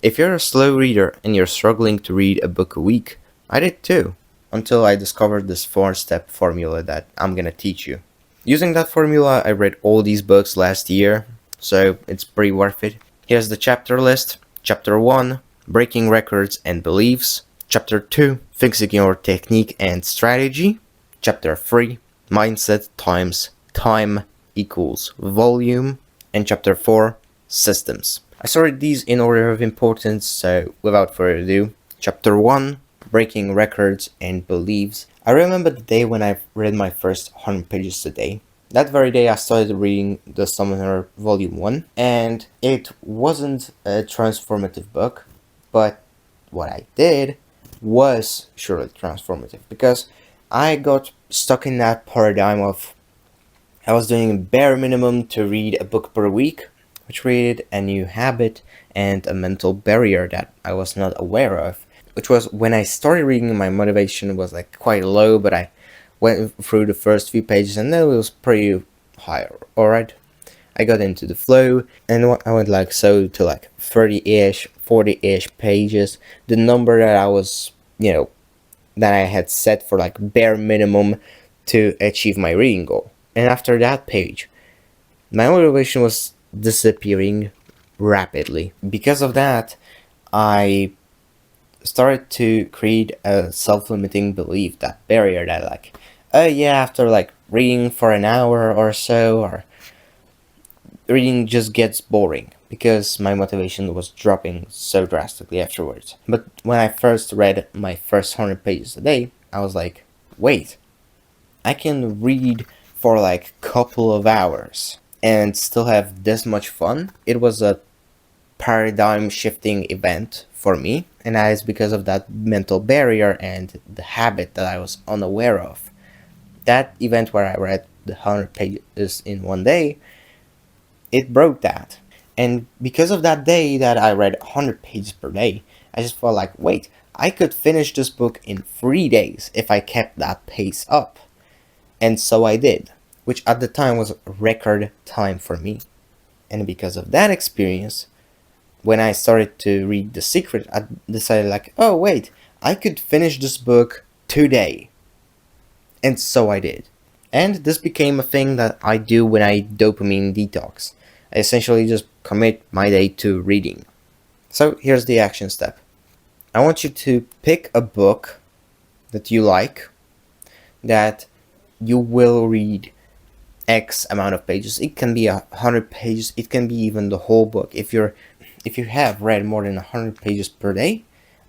If you're a slow reader and you're struggling to read a book a week, I did too, until I discovered this 4-step formula that I'm gonna teach you. Using that formula, I read all these books last year, so it's pretty worth it. Here's the chapter list. Chapter 1, Breaking Records and Beliefs. Chapter 2, Fixing Your Technique and Strategy. Chapter 3, Mindset times Time equals Volume. And Chapter 4, Systems. I sorted these in order of importance, so without further ado, Chapter 1, Breaking Records and Beliefs. I remember the day when I read my first 100 pages a day. That very day I started reading The Summoner Volume 1, and it wasn't a transformative book, but what I did was surely transformative, because I got stuck in that paradigm of I was doing bare minimum to read a book per week, which created a new habit and a mental barrier that I was not aware of. Which was when I started reading, my motivation was like quite low, but I went through the first few pages and then it was pretty high. Alright, I got into the flow and I went like so to like 30-ish, 40-ish pages. The number that I was, that I had set for like bare minimum to achieve my reading goal. And after that page, my motivation was disappearing rapidly. Because of that, I started to create a self-limiting belief, that barrier that like, oh yeah, after like reading for an hour or so, or reading just gets boring, because my motivation was dropping so drastically afterwards. But when I first read my first 100 pages a day, I was like, wait, I can read for like a couple of hours and still have this much fun. It was a paradigm shifting event for me, and that is because of that mental barrier and the habit that I was unaware of. That event where I read the 100 pages in one day, it broke that. And because of that day that I read 100 pages per day, I just felt like, wait, I could finish this book in 3 days if I kept that pace up. And so I did, which at the time was record time for me. And because of that experience, when I started to read The Secret, I decided like, oh wait, I could finish this book today. And so I did. And this became a thing that I do when I dopamine detox. I essentially just commit my day to reading. So here's the action step. I want you to pick a book that you like, that you will read X amount of pages. It can be 100 pages. It can be even the whole book. If you have read more than 100 pages per day,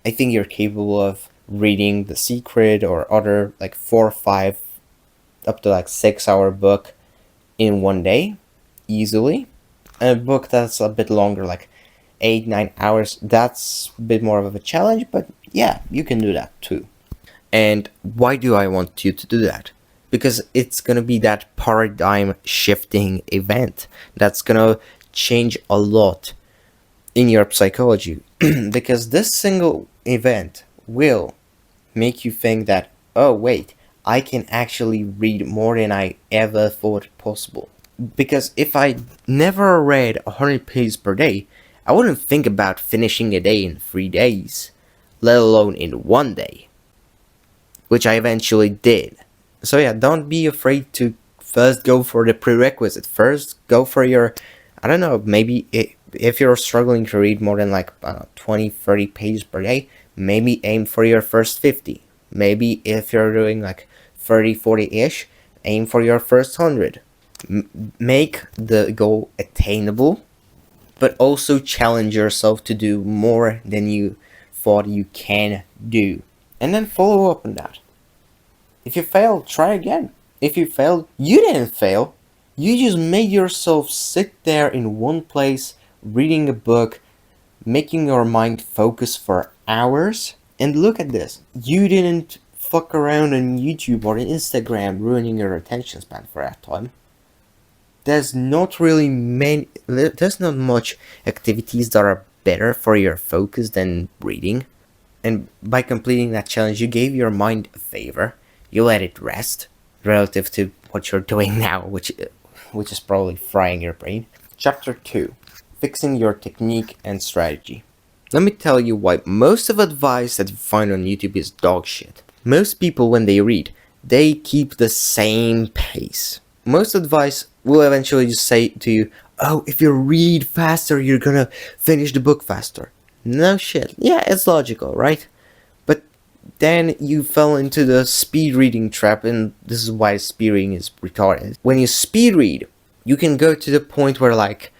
I think you're capable of reading The Secret or other like 4 or 5 up to like 6-hour book in one day easily. And a book that's a bit longer, like 8-9 hours, that's a bit more of a challenge, but yeah, you can do that too. And why do I want you to do that? Because it's gonna be that paradigm shifting event that's gonna change a lot in your psychology. Because this single event will make you think that, oh wait, I can actually read more than I ever thought possible. Because if I never read 100 pages per day, I wouldn't think about finishing a day in 3 days, let alone in 1 day, which I eventually did. So yeah, don't be afraid to first go for the prerequisite. First, go for your, I don't know, maybe if you're struggling to read more than like 20, 30 pages per day, maybe aim for your first 50. Maybe if you're doing like 30, 40-ish, aim for your first 100. Make the goal attainable, but also challenge yourself to do more than you thought you can do. And then follow up on that. If you fail, try again. If you failed, you didn't fail. You just made yourself sit there in one place, reading a book, making your mind focus for hours. And look at this. You didn't fuck around on YouTube or Instagram, ruining your attention span for that time. There's not much activities that are better for your focus than reading. And by completing that challenge, you gave your mind a favor. You let it rest relative to what you're doing now, which is probably frying your brain. Chapter 2, Fixing Your Technique and Strategy. Let me tell you why most of advice that you find on YouTube is dog shit. Most people, when they read, they keep the same pace. Most advice will eventually just say to you, oh, if you read faster, you're gonna finish the book faster. No shit. Yeah, it's logical, right? But then you fell into the speed reading trap, and this is why speed reading is retarded. When you speed read, you can go to the point where, like,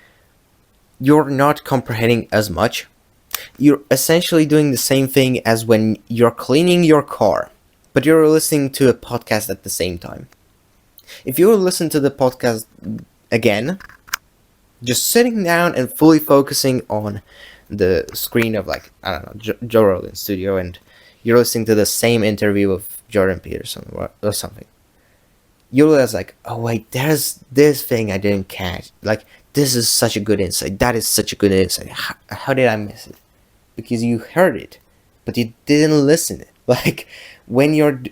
you're not comprehending as much. You're essentially doing the same thing as when you're cleaning your car, but you're listening to a podcast at the same time. If you listen to the podcast again, just sitting down and fully focusing on the screen of, like, I don't know, Joe Rogan Studio, and you're listening to the same interview of Jordan Peterson or something, you realize, like, oh wait, there's this thing I didn't catch. Like, this is such a good insight. That is such a good insight. How did I miss it? Because you heard it, but you didn't listen. Like, when you're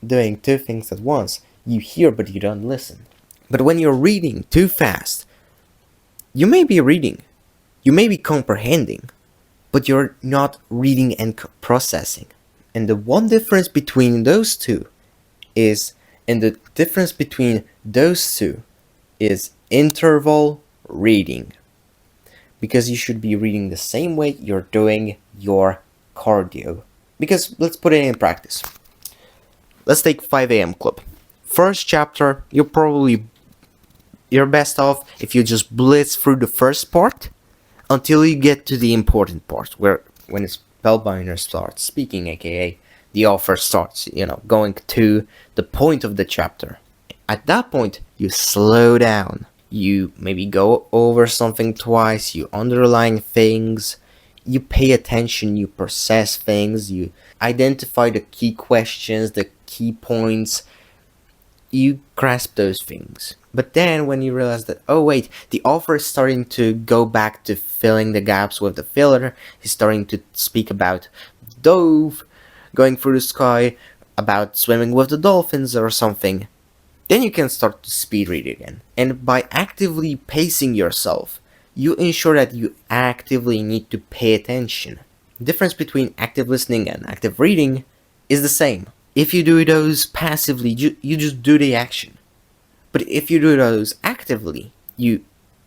doing two things at once, you hear but you don't listen. But when you're reading too fast, you may be reading, you may be comprehending, but you're not reading and processing. And the one difference between those two is interval reading. Because you should be reading the same way you're doing your cardio. Because let's put it in practice. Let's take 5 a.m. Club. First chapter, you're best off if you just blitz through the first part until you get to the important part, where when the spellbinder starts speaking, aka the author starts, going to the point of the chapter. At that point, you slow down. You maybe go over something twice, you underline things, you pay attention, you process things, you identify the key questions, the key points, you grasp those things. But then when you realize that, oh wait, the author is starting to go back to filling the gaps with the filler, he's starting to speak about dove going through the sky, about swimming with the dolphins or something, then you can start to speed read again. And by actively pacing yourself, you ensure that you actively need to pay attention. The difference between active listening and active reading is the same. If you do those passively, you just do the action. But if you do those actively, you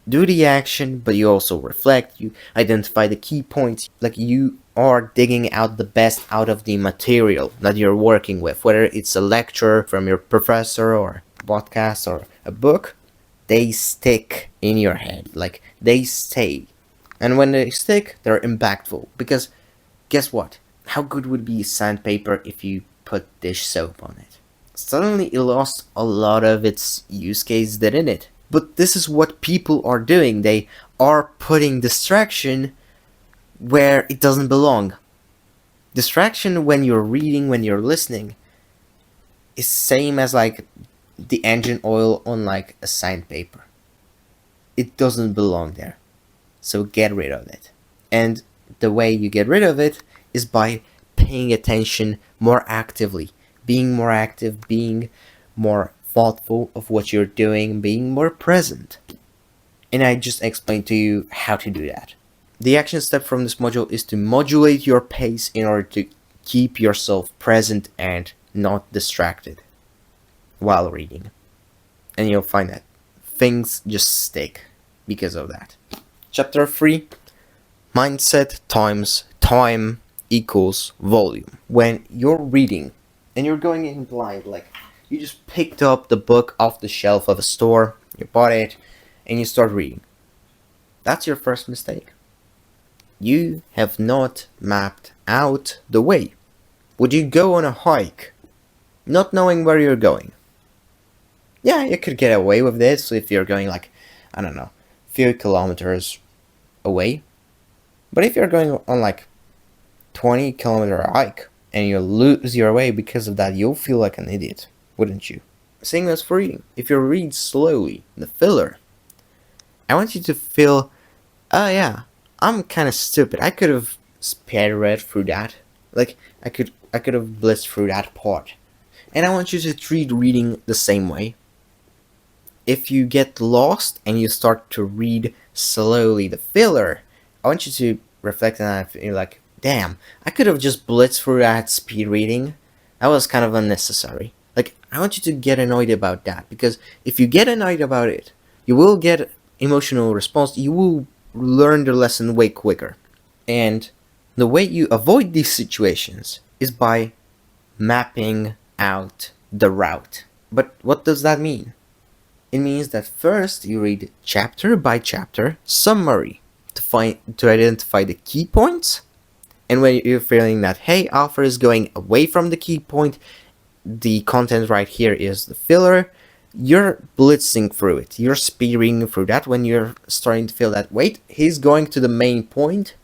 do the action, but you also reflect, you identify the key points, like you are digging out the best out of the material that you're working with, whether it's a lecture from your professor or a podcast or a book, they stick in your head, like they stay. And when they stick, they're impactful, because guess what? How good would be sandpaper if you put dish soap on it? Suddenly it lost a lot of its use case, didn't it? But this is what people are doing. They are putting distraction where it doesn't belong. Distraction when you're reading, when you're listening, is same as like the engine oil on like a sandpaper. It doesn't belong there. So get rid of it. And the way you get rid of it is by paying attention more actively. Being more active, being more thoughtful of what you're doing, being more present. And I just explained to you how to do that. The action step from this module is to modulate your pace in order to keep yourself present and not distracted while reading. And you'll find that things just stick because of that. Chapter 3, Mindset times time equals volume. When you're reading and you're going in blind, like you just picked up the book off the shelf of a store, you bought it, and you start reading. That's your first mistake. You have not mapped out the way. Would you go on a hike not knowing where you're going? Yeah, you could get away with this if you're going like, I don't know, few kilometers away. But if you're going on like 20-kilometer hike and you lose your way because of that, you'll feel like an idiot, wouldn't you? Same as for reading. If you read slowly, the filler, I want you to feel, oh yeah, I'm kind of stupid. I could have sped read through that. Like, I could have blitzed through that part. And I want you to treat reading the same way. If you get lost and you start to read slowly the filler, I want you to reflecting on it, you're like, damn, I could have just blitzed through that speed reading. That was kind of unnecessary. Like, I want you to get annoyed about that, because if you get annoyed about it, you will get emotional response. You will learn the lesson way quicker. And the way you avoid these situations is by mapping out the route. But what does that mean? It means that first you read chapter by chapter summary to identify the key points. And when you're feeling that, hey, author is going away from the key point, the content right here is the filler, you're blitzing through it. You're speed reading through that when you're starting to feel that, wait, he's going to the main point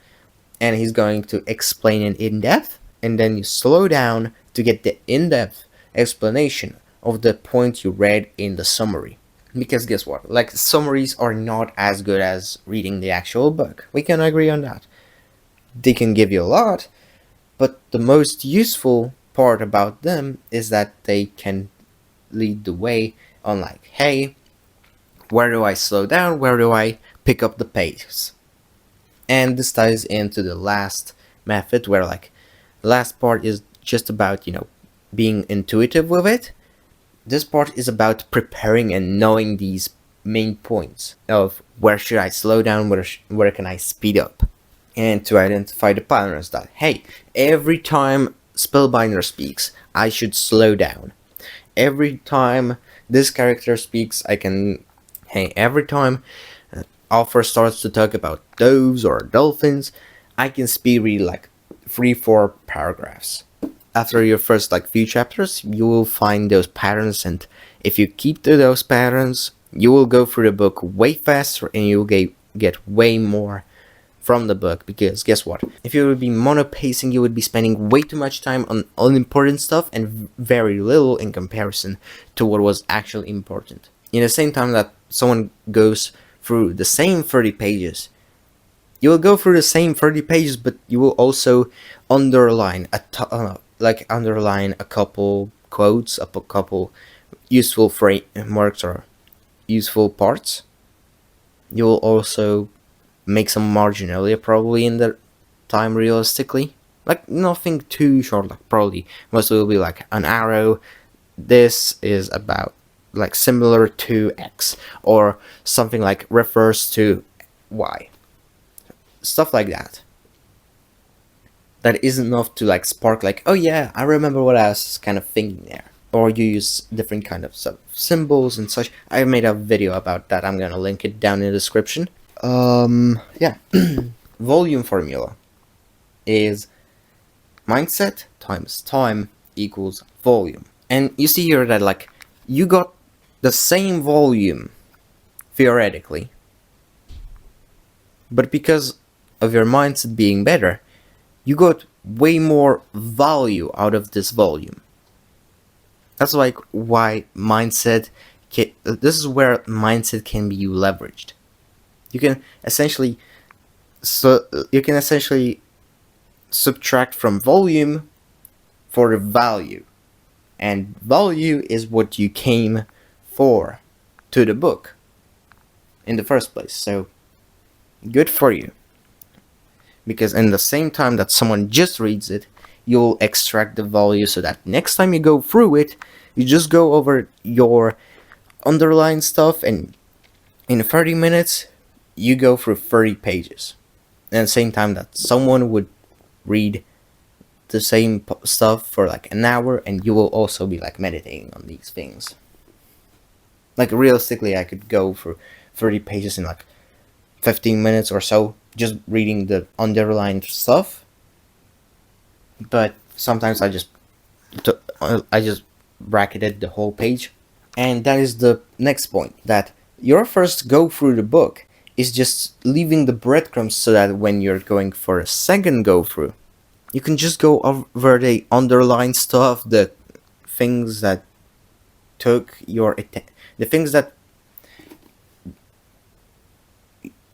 and he's going to explain it in depth, and then you slow down to get the in-depth explanation of the point you read in the summary. Because guess what? Like, summaries are not as good as reading the actual book. We can agree on that. They can give you a lot, but the most useful part about them is that they can lead the way on, like, hey, where do I slow down? Where do I pick up the pace? And this ties into the last method, where, like, the last part is just about, being intuitive with it. This part is about preparing and knowing these main points of where should I slow down, where can I speed up, and to identify the patterns that, hey, every time Spellbinder speaks, I should slow down. Every time this character speaks, every time author starts to talk about doves or dolphins, I can speed read like 3-4 paragraphs. After your first few chapters, you will find those patterns, and if you keep to those patterns, you will go through the book way faster and you will get way more from the book. Because guess what? If you would be mono-pacing, you would be spending way too much time on unimportant stuff and very little in comparison to what was actually important. In the same time that someone goes through the same 30 pages, you will go through the same 30 pages, but you will also underline a couple quotes, a couple useful frameworks or useful parts. You will also make some margin earlier, probably in the time realistically. Like, nothing too short, probably mostly will be like an arrow. This is about similar to X, or something like refers to Y. Stuff like that. That isn't enough to spark oh yeah, I remember what I was kind of thinking there. Or you use different kind of symbols and such. I made a video about that. I'm gonna link it down in the description. Yeah. Volume formula is mindset times time equals volume. And you see here that you got the same volume theoretically, but because of your mindset being better, you got way more value out of this volume. That's why mindset this is where mindset can be leveraged. You can essentially subtract from volume for the value, and value is what you came for to the book in the first place. So good for you, because in the same time that someone just reads it, you'll extract the value, so that next time you go through it, you just go over your underlined stuff, and in 30 minutes you go through 30 pages. And at the same time that someone would read the same stuff for an hour, and you will also be meditating on these things. Realistically, I could go through 30 pages in 15 minutes or so, just reading the underlined stuff. But sometimes I just bracketed the whole page. And that is the next point, that your first go through the book is just leaving the breadcrumbs, so that when you're going for a second go through, you can just go over the underlined stuff, the things that took your attention, the things that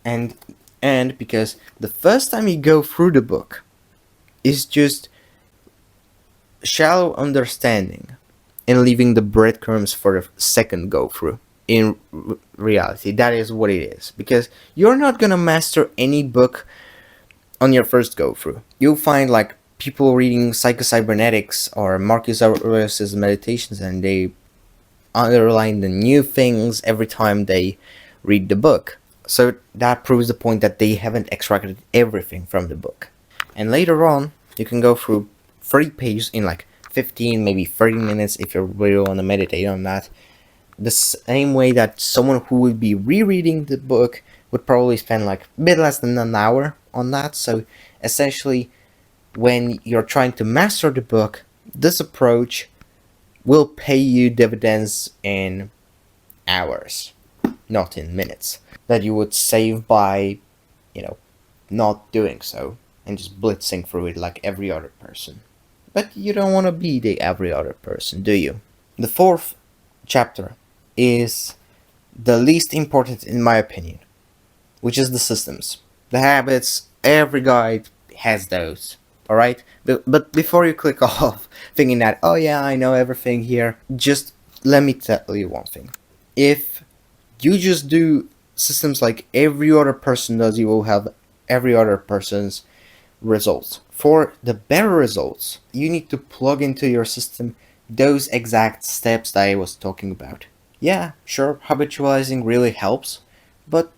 and because the first time you go through the book is just shallow understanding and leaving the breadcrumbs for the second go through. In reality, that is what it is, because you're not gonna master any book on your first go through. You'll find like people reading Psycho-Cybernetics or Marcus Aurelius' Meditations, and they underline the new things every time they read the book. So that proves the point that they haven't extracted everything from the book. And later on, you can go through 30 pages in like 15, maybe 30 minutes if you really want to meditate on that. The same way that someone who would be rereading the book would probably spend like a bit less than an hour on that. So essentially, when you're trying to master the book, this approach will pay you dividends in hours, not in minutes, that you would save by, not doing so and just blitzing through it like every other person. But you don't want to be the every other person, do you? The fourth chapter is the least important in my opinion, which is the systems. The habits, every guide has those. Alright? But before you click off thinking that, oh yeah, I know everything here, just let me tell you one thing. If you just do systems like every other person does, you will have every other person's results. For the better results, you need to plug into your system those exact steps that I was talking about. Yeah, sure, habitualizing really helps, but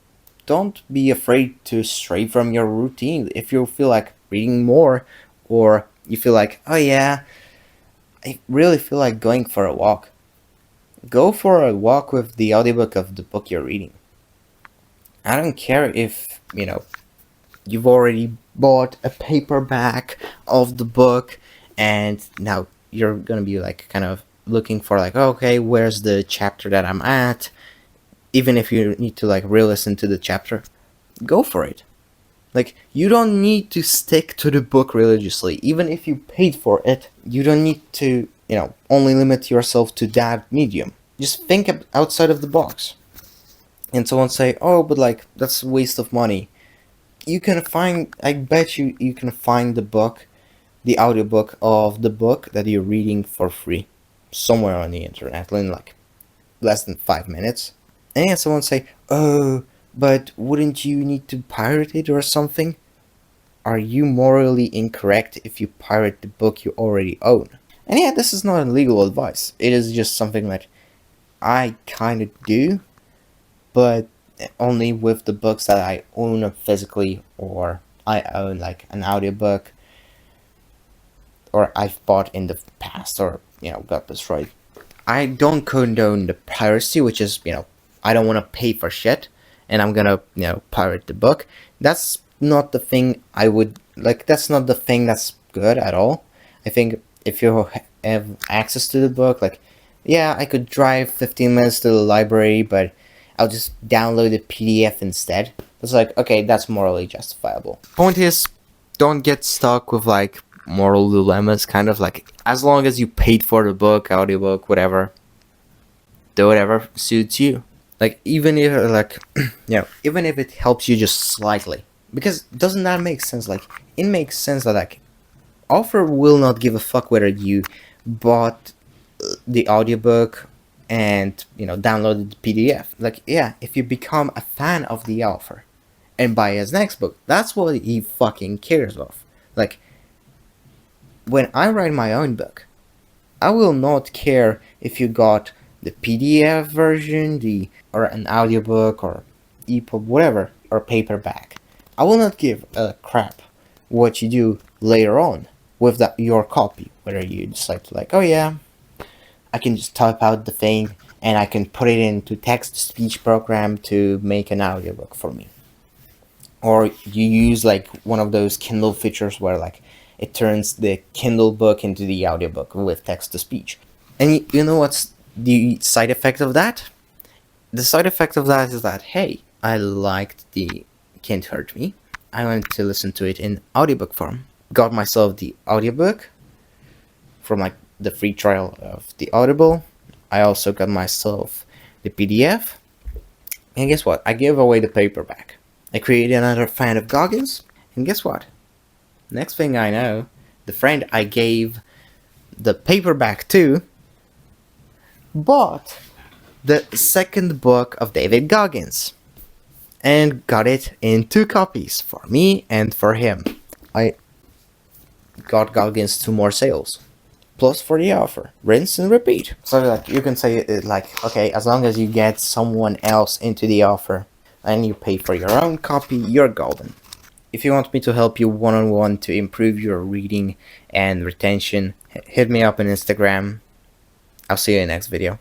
don't be afraid to stray from your routine. If you feel like reading more, or you feel like, oh yeah, I really feel like going for a walk, go for a walk with the audiobook of the book you're reading. I don't care if, you've already bought a paperback of the book and now you're gonna be like kind of looking for like, okay, where's the chapter that I'm at? Even if you need to like re-listen to the chapter, go for it. Like, you don't need to stick to the book religiously. Even if you paid for it, you don't need to, only limit yourself to that medium. Just think outside of the box. And someone say, oh, but like, that's a waste of money. You can find, I bet you can find the audiobook of the book that you're reading for free somewhere on the internet in like less than 5 minutes. And yeah, someone say, oh, but wouldn't you need to pirate it or something? Are you morally incorrect if you pirate the book you already own? And yeah, this is not legal advice. It is just something that I kind of do, but only with the books that I own physically, or I own like an audiobook, or I've bought in the past, or, got destroyed. I don't condone the piracy, which is, I don't want to pay for shit, and I'm gonna, pirate the book. That's not the thing I would, like, that's not the thing that's good at all. I think if you have access to the book, like, yeah, I could drive 15 minutes to the library, but I'll just download the PDF instead. It's like, okay, that's morally justifiable. Point is, don't get stuck with, like, moral dilemmas, kind of like, as long as you paid for the book, audiobook, whatever, do whatever suits you. Like, even if, like, even if it helps you just slightly. Because doesn't that make sense? Like, it makes sense that, like, author will not give a fuck whether you bought the audiobook and, downloaded the PDF. Like, yeah, if you become a fan of the author and buy his next book, that's what he fucking cares of. Like, when I write my own book, I will not care if you got the PDF version, or an audiobook, or EPUB, whatever, or paperback. I will not give a crap what you do later on with your copy. Whether you decide to like, oh yeah, I can just type out the thing and I can put it into text-to-speech program to make an audiobook for me. Or you use like one of those Kindle features where like it turns the Kindle book into the audiobook with text-to-speech. And you know what's the side effect of that? The side effect of that is that, hey, I liked the Can't Hurt Me. I wanted to listen to it in audiobook form. Got myself the audiobook from like the free trial of the Audible. I also got myself the PDF. And guess what? I gave away the paperback. I created another fan of Goggins. And guess what? Next thing I know, the friend I gave the paperback to bought the second book of David Goggins. and got it in 2 copies for me and for him. I got Goggins 2 more sales. Plus for the offer, rinse and repeat. So like you can say it like, okay, as long as you get someone else into the offer and you pay for your own copy, you're golden. If you want me to help you one-on-one to improve your reading and retention, hit me up on Instagram. I'll see you in the next video.